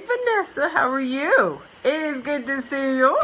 Vanessa, how are you? It is good to see you.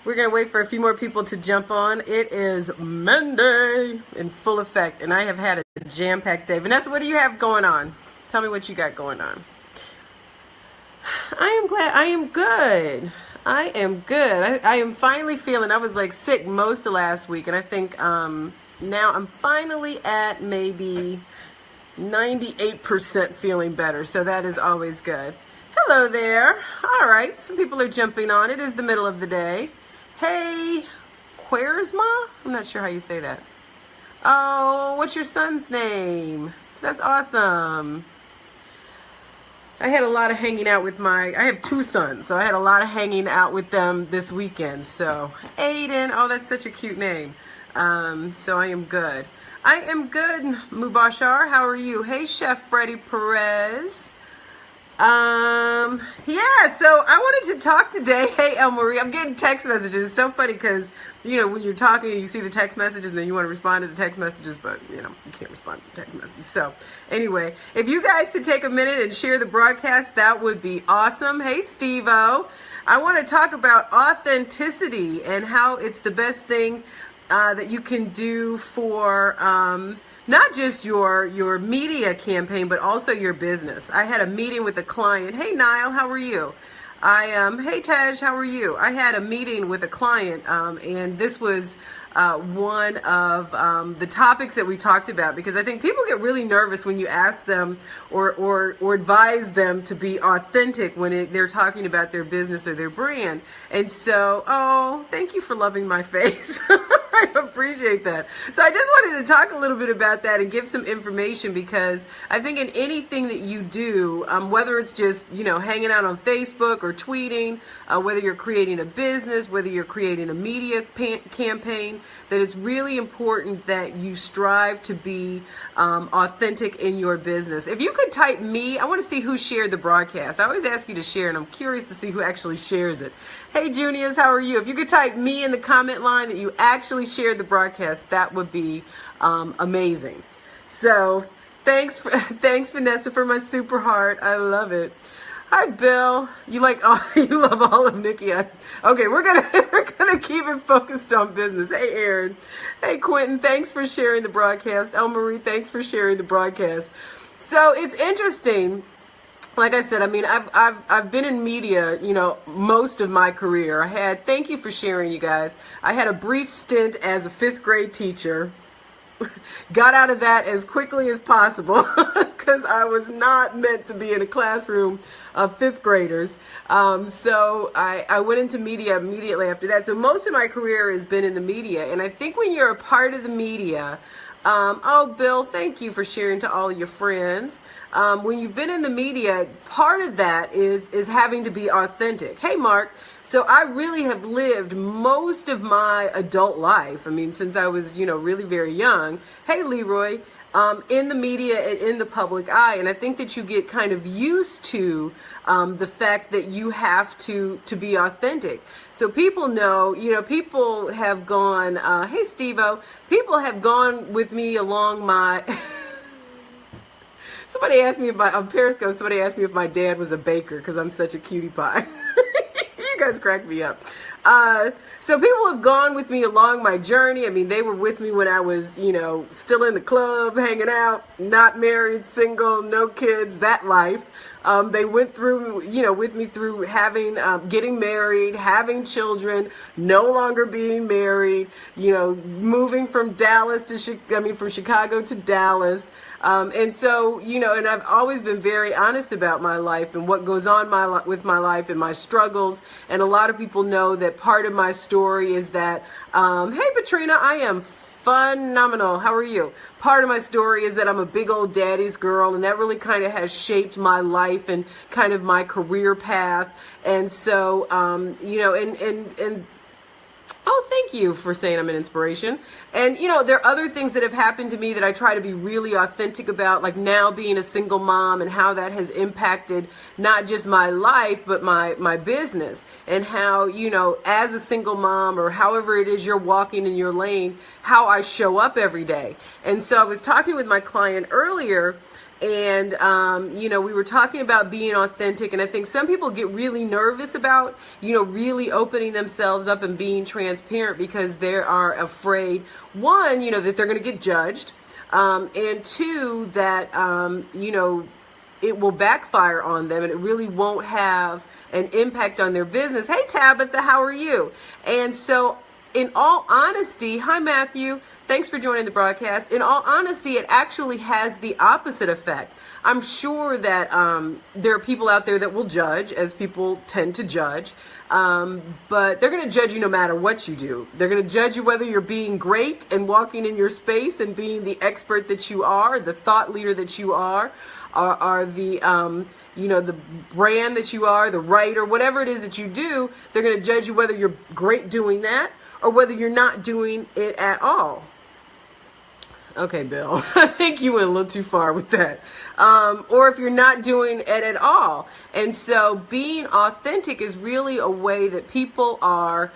We're going to wait for a few more people to jump on. It is Monday in full effect, and I have had a jam-packed day. Vanessa, what do you have going on? Tell me what you got going on. I am glad. I am good. I am finally feeling, I was like sick most of last week, and I think now I'm finally at maybe 98% feeling better, so that is always good. Hello there. All right, some people are jumping on. It is the middle of the day. Hey, Quaresma? I'm not sure how you say that. Oh, what's your son's name? That's awesome. I had a lot of hanging out with I have two sons, so I had a lot of hanging out with them this weekend. So, Aiden, oh, that's such a cute name. So I am good. I am good, Mubashar. How are you? Hey, Chef Freddie Perez. Yeah, so I wanted to talk today. Hey, El Marie, I'm getting text messages. It's so funny because, when you're talking, you see the text messages and then you want to respond to the text messages, but, you can't respond to the text messages. So, anyway, if you guys could take a minute and share the broadcast, that would be awesome. Hey, Steve-O. I want to talk about authenticity and how it's the best thing that you can do for not just your media campaign, but also your business. I had a meeting with a client. Hey, Niall, how are you? Hey, Taj, how are you? I had a meeting with a client, and this was one of the topics that we talked about, because I think people get really nervous when you ask them or advise them to be authentic when they're talking about their business or their brand. And so, oh, thank you for loving my face. I appreciate that. So I just wanted to talk a little bit about that and give some information, because I think in anything that you do, whether it's just, hanging out on Facebook or tweeting, whether you're creating a business, whether you're creating a media campaign, that it's really important that you strive to be authentic in your business. If you could type me, I want to see who shared the broadcast. I always ask you to share, and I'm curious to see who actually shares it. Hey, Juniors, how are you? If you could type me in the comment line that you actually shared the broadcast, that would be amazing. So thanks, Vanessa, for my super heart. I love it. Hi, Bill. You love all of Nikki. Okay, we're gonna keep it focused on business. Hey, Aaron. Hey, Quentin. Thanks for sharing the broadcast. El Marie, thanks for sharing the broadcast. So it's interesting. Like I said, I've been in media, most of my career. Thank you for sharing, you guys. I had a brief stint as a 5th grade teacher. Got out of that as quickly as possible because I was not meant to be in a classroom of 5th graders. So I went into media immediately after that. So most of my career has been in the media. And I think when you're a part of the media, oh, Bill, thank you for sharing to all of your friends. When you've been in the media, part of that is having to be authentic. Hey, Mark. So I really have lived most of my adult life, since I was, really very young. Hey, Leroy, in the media and in the public eye. And I think that you get kind of used to the fact that you have to be authentic. So people know, people have gone, hey, Steve-O, people have gone with me along my... Somebody asked me on Periscope, somebody asked me if my dad was a baker because I'm such a cutie pie. You guys crack me up. So people have gone with me along my journey. They were with me when I was, still in the club, hanging out, not married, single, no kids, that life. They went through, with me through having, getting married, having children, no longer being married, moving from from Chicago to Dallas. And so, and I've always been very honest about my life and what goes on with my life and my struggles. And a lot of people know that part of my story is that, hey, Patrina, I am phenomenal. How are you? Part of my story is that I'm a big old daddy's girl, and that really kind of has shaped my life and kind of my career path. And so, and oh, thank you for saying I'm an inspiration. And, there are other things that have happened to me that I try to be really authentic about, like now being a single mom and how that has impacted not just my life, but my business, and how, as a single mom or however it is you're walking in your lane, how I show up every day. And so I was talking with my client earlier, And, we were talking about being authentic. And I think some people get really nervous about, really opening themselves up and being transparent because they are afraid, one, that they're going to get judged. And two, that, it will backfire on them and it really won't have an impact on their business. Hey, Tabitha, how are you? And so in all honesty, hi, Matthew. Thanks for joining the broadcast. In all honesty, it actually has the opposite effect. I'm sure that there are people out there that will judge, as people tend to judge, but they're going to judge you no matter what you do. They're going to judge you whether you're being great and walking in your space and being the expert that you are, the thought leader that you are the the brand that you are, the writer, whatever it is that you do. They're going to judge you whether you're great doing that or whether you're not doing it at all. Okay, Bill, I think you went a little too far with that. Or if you're not doing it at all. And so being authentic is really a way that people are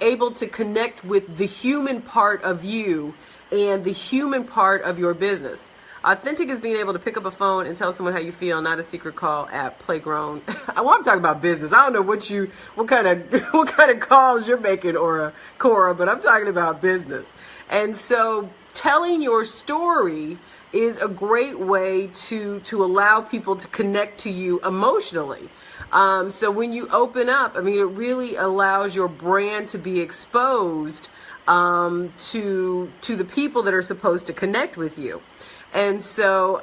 able to connect with the human part of you and the human part of your business. Authentic is being able to pick up a phone and tell someone how you feel, not a secret call app, playground. Well, I'm talking about business. I don't know what kind of calls you're making, Cora, but I'm talking about business. And so telling your story is a great way to allow people to connect to you emotionally. So when you open up, it really allows your brand to be exposed to the people that are supposed to connect with you. And so,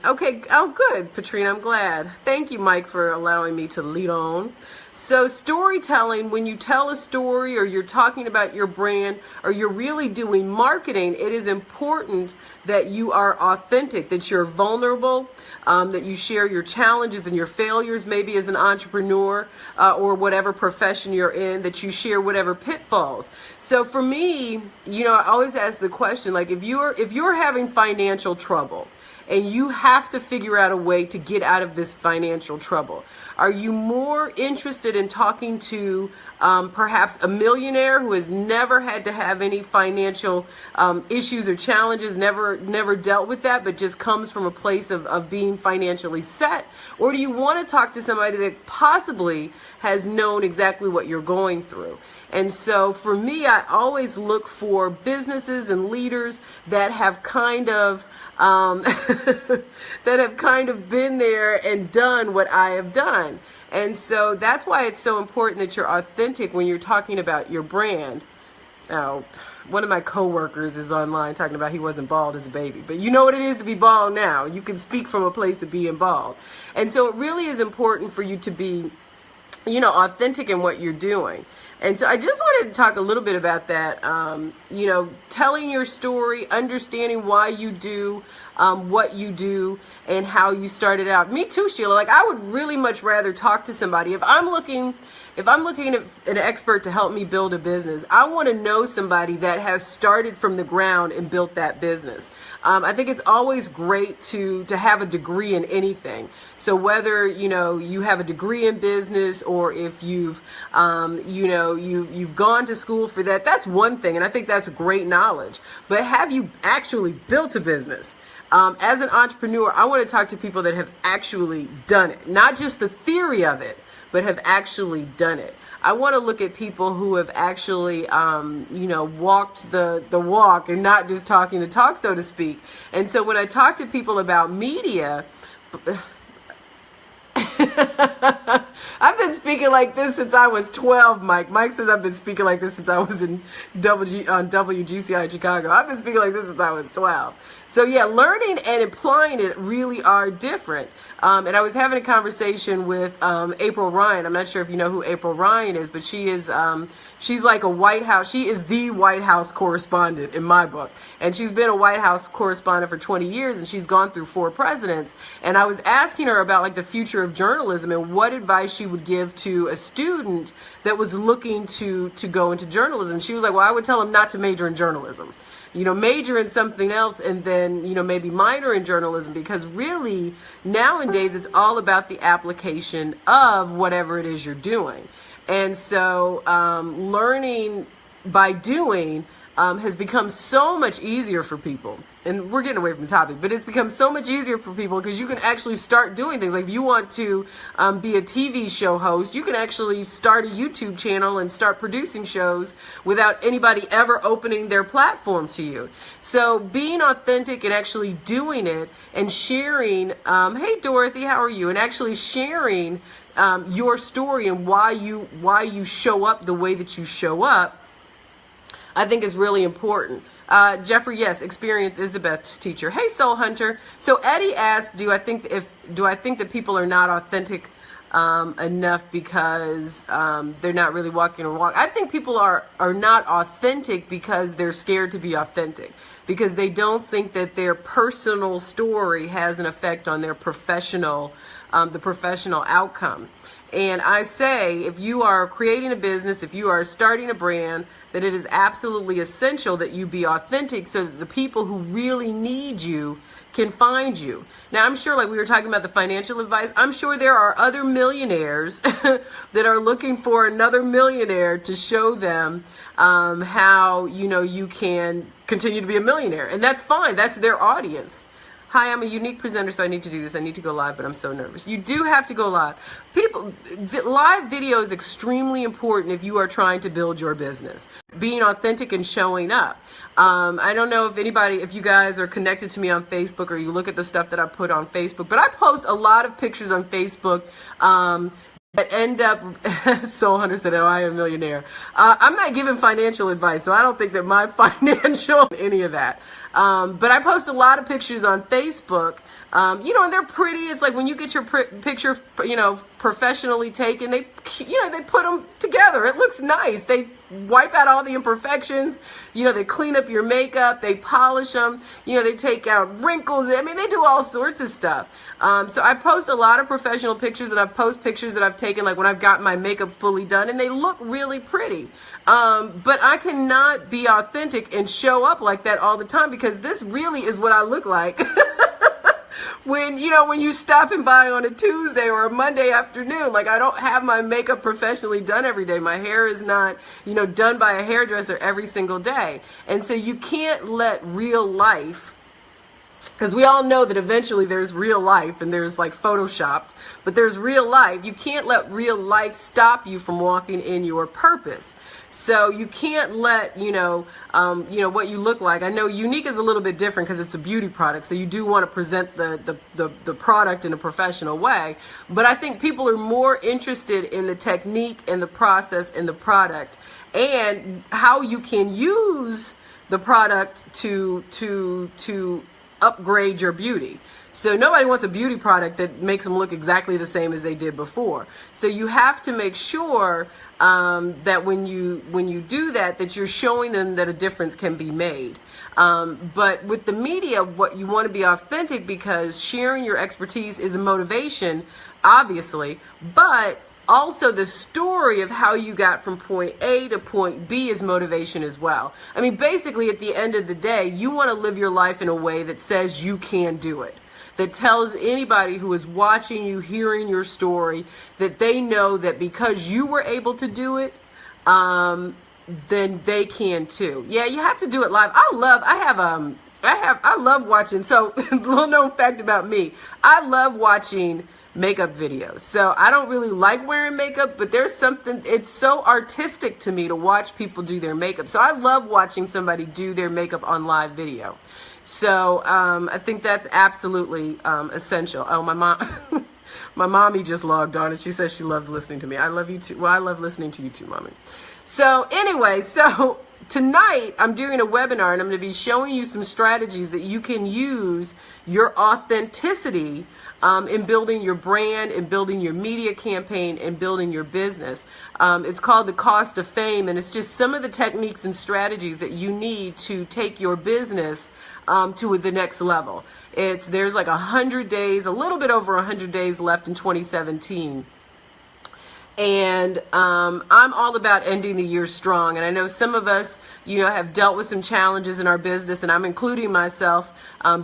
okay. Oh, good, Patrina. I'm glad. Thank you, Mike, for allowing me to lead on. So storytelling, when you tell a story or you're talking about your brand or you're really doing marketing, it is important that you are authentic, that you're vulnerable, that you share your challenges and your failures, maybe as an entrepreneur or whatever profession you're in, that you share whatever pitfalls. So for me, I always ask the question, like, if you're having financial trouble and you have to figure out a way to get out of this financial trouble, are you more interested in talking to perhaps a millionaire who has never had to have any financial issues or challenges, never dealt with that, but just comes from a place of being financially set? Or do you want to talk to somebody that possibly has known exactly what you're going through? And so for me, I always look for businesses and leaders that have kind of been there and done what I have done. And so that's why it's so important that you're authentic when you're talking about your brand. Oh, one of my coworkers is online talking about he wasn't bald as a baby, but you know what it is to be bald now. You can speak from a place of being bald. And so it really is important for you to be, authentic in what you're doing. And so I just wanted to talk a little bit about that, telling your story, understanding why you do what you do and how you started out. Me too, Sheila. Like, I would really much rather talk to somebody. If I'm looking at an expert to help me build a business, I want to know somebody that has started from the ground and built that business. I think it's always great to have a degree in anything. So whether, you have a degree in business or if you've gone to school for that, that's one thing. And I think that's great knowledge. But have you actually built a business? As an entrepreneur, I want to talk to people that have actually done it, not just the theory of it, but have actually done it. I want to look at people who have actually, walked the walk and not just talking the talk, so to speak. And so when I talk to people about media, I've been speaking like this since I was 12, Mike. Mike says I've been speaking like this since I was on WGCI in Chicago. I've been speaking like this since I was 12. So yeah, learning and applying it really are different. And I was having a conversation with April Ryan. I'm not sure if you know who April Ryan is, but she is she's like a White House. She is the White House correspondent in my book. And she's been a White House correspondent for 20 years, and she's gone through 4 presidents. And I was asking her about like the future of journalism and what advice she would give to a student that was looking to go into journalism. And she was like, well, I would tell him not to major in journalism. Major in something else and then, maybe minor in journalism, because really nowadays it's all about the application of whatever it is you're doing. And so learning by doing has become so much easier for people. and we're getting away from the topic, but it's become so much easier for people because you can actually start doing things. Like if you want to be a TV show host, you can actually start a YouTube channel and start producing shows without anybody ever opening their platform to you. So being authentic and actually doing it and sharing, hey Dorothy, how are you? And actually sharing your story and why you show up the way that you show up, I think is really important. Jeffrey, yes, experience is the best teacher. Hey, Soul Hunter. So Eddie asked, do I think that people are not authentic enough because they're not really walking a walk? I think people are not authentic because they're scared to be authentic, because they don't think that their personal story has an effect on their professional, the professional outcome. And I say, if you are creating a business, if you are starting a brand, that it is absolutely essential that you be authentic so that the people who really need you can find you. Now, I'm sure, like we were talking about the financial advice, I'm sure there are other millionaires that are looking for another millionaire to show them how, you can continue to be a millionaire. And that's fine. That's their audience. Hi, I'm a unique presenter, so I need to do this. I need to go live, but I'm so nervous. You do have to go live. Live video is extremely important if you are trying to build your business. Being authentic and showing up. I don't know if you guys are connected to me on Facebook or you look at the stuff that I put on Facebook, but I post a lot of pictures on Facebook that end up, Soul Hunter said, oh, I am a millionaire. I'm not giving financial advice, so I don't think that my financial, any of that. But I post a lot of pictures on Facebook, and they're pretty. It's like when you get your picture, professionally taken, they put them together. It looks nice. They wipe out all the imperfections. They clean up your makeup. They polish them. They take out wrinkles. I mean, they do all sorts of stuff. So I post a lot of professional pictures, and I post pictures that I've taken, like when I've got my makeup fully done, and they look really pretty. But I cannot be authentic and show up like that all the time, because this really is what I look like. When you stopping by on a Tuesday or a Monday afternoon, like I don't have my makeup professionally done every day. My hair is not, done by a hairdresser every single day. And so you can't let real life, because we all know that eventually there's real life and there's like photoshopped, but there's real life. You can't let real life stop you from walking in your purpose. So you can't let, what you look like. I know unique is a little bit different because it's a beauty product. So you do want to present the product in a professional way. But I think people are more interested in the technique and the process and the product and how you can use the product to upgrade your beauty. So nobody wants a beauty product that makes them look exactly the same as they did before. So you have to make sure that when you do that you're showing them that a difference can be made. But with the media, what you want to be authentic, because sharing your expertise is a motivation, obviously, but also the story of how you got from point A to point B is motivation as well. I mean, basically at the end of the day, you want to live your life in a way that says you can do it. That tells anybody who is watching you, hearing your story, that they know that because you were able to do it, then they can too. Yeah, you have to do it live. I love watching. So, little known fact about me, I love watching makeup videos. So I don't really like wearing makeup, but there's something, it's so artistic to me to watch people do their makeup. So I love watching somebody do their makeup on live video. So I think that's absolutely essential. Oh, my mom, my mommy just logged on and she says she loves listening to me. I love you too. Well, I love listening to you too, mommy. So anyway, tonight I'm doing a webinar and I'm going to be showing you some strategies that you can use your authenticity in building your brand, in building your media campaign, and building your business. It's called The Cost of Fame, and it's just some of the techniques and strategies that you need to take your business to the next level. There's like 100 days, a little bit over 100 days left in 2017. And I'm all about ending the year strong. And I know some of us, have dealt with some challenges in our business, and I'm including myself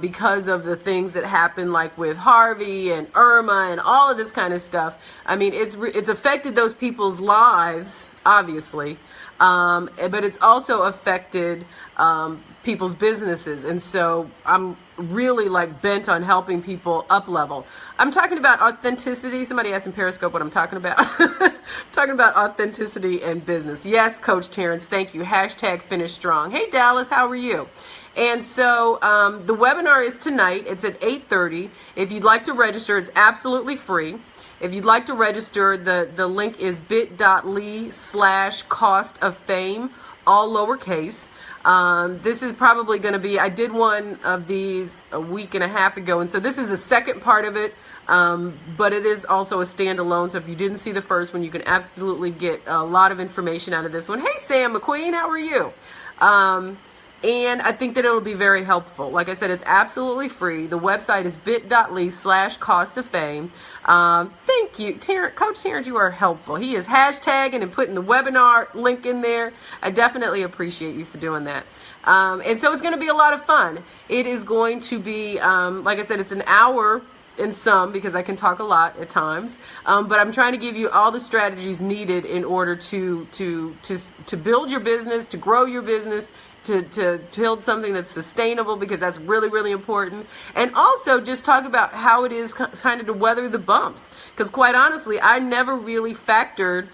because of the things that happened, like with Harvey and Irma and all of this kind of stuff. I mean, it's affected those people's lives obviously, but it's also affected people's businesses. And so I'm really like bent on helping people up level. I'm talking about authenticity. Somebody asked in Periscope what I'm talking about. I'm talking about authenticity and business. Yes, Coach Terrence, thank you. Hashtag finish strong. Hey, Dallas, how are you? And so the webinar is tonight. It's at 8:30. If you'd like to register, it's absolutely free. If you'd like to register, the link is bit.ly/cost of fame, all lowercase. This is probably going to be, I did one of these a week and a half ago, and so this is the second part of it, but it is also a standalone, so if you didn't see the first one, you can absolutely get a lot of information out of this one. Hey, Sam McQueen, how are you? And I think that it'll be very helpful. Like I said, it's absolutely free. The website is bit.ly/cost of fame. Thank you, Coach Terrence, you are helpful. He is hashtagging and putting the webinar link in there. I definitely appreciate you for doing that. And so it's going to be a lot of fun. It is going to be, like I said, it's an hour in some, because I can talk a lot at times, but I'm trying to give you all the strategies needed in order to build your business, to grow your business, to build something that's sustainable, because that's really, really important. And also just talk about how it is kind of to weather the bumps, because quite honestly, I never really factored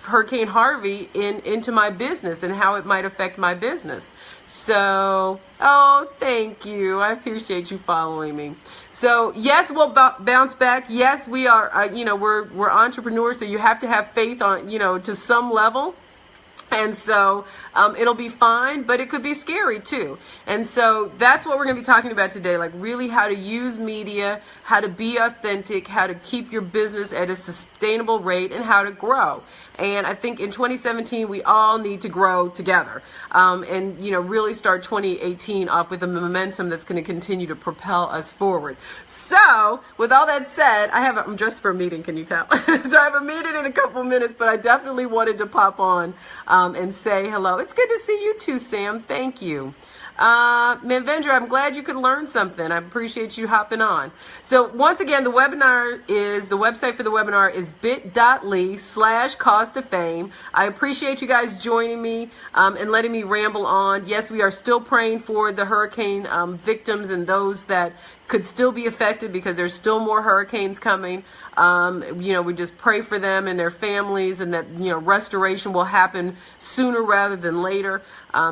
Hurricane Harvey into my business and how it might affect my business. So, oh, thank you. I appreciate you following me. So, yes, we'll bounce back. Yes, we are, we're entrepreneurs, so you have to have faith on, to some level. And so it'll be fine, but it could be scary too. And so that's what we're going to be talking about today, like really how to use media, how to be authentic, how to keep your business at a sustainable rate, and how to grow. And I think in 2017, we all need to grow together and, really start 2018 off with a momentum that's going to continue to propel us forward. So with all that said, I'm dressed for a meeting, can you tell? So I have a meeting in a couple minutes, but I definitely wanted to pop on and say hello. It's good to see you too, Sam. Thank you. Manvendra, I'm glad you could learn something. I appreciate you hopping on. So once again, the website for the webinar is bit.ly/cost of fame. I appreciate you guys joining me and letting me ramble on. Yes, we are still praying for the hurricane victims and those that could still be affected, because there's still more hurricanes coming. We just pray for them and their families, and that, restoration will happen sooner rather than later,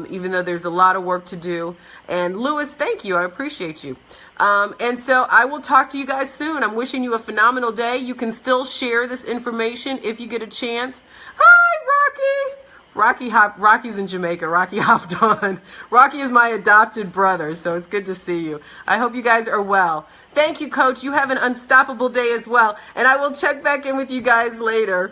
even though there's a lot of work to do. And Lewis, thank you. I appreciate you. And so I will talk to you guys soon. I'm wishing you a phenomenal day. You can still share this information if you get a chance. Hi, Rocky. Rocky's in Jamaica. Rocky hopped on. Rocky is my adopted brother, so it's good to see you. I hope you guys are well. Thank you, Coach. You have an unstoppable day as well, and I will check back in with you guys later.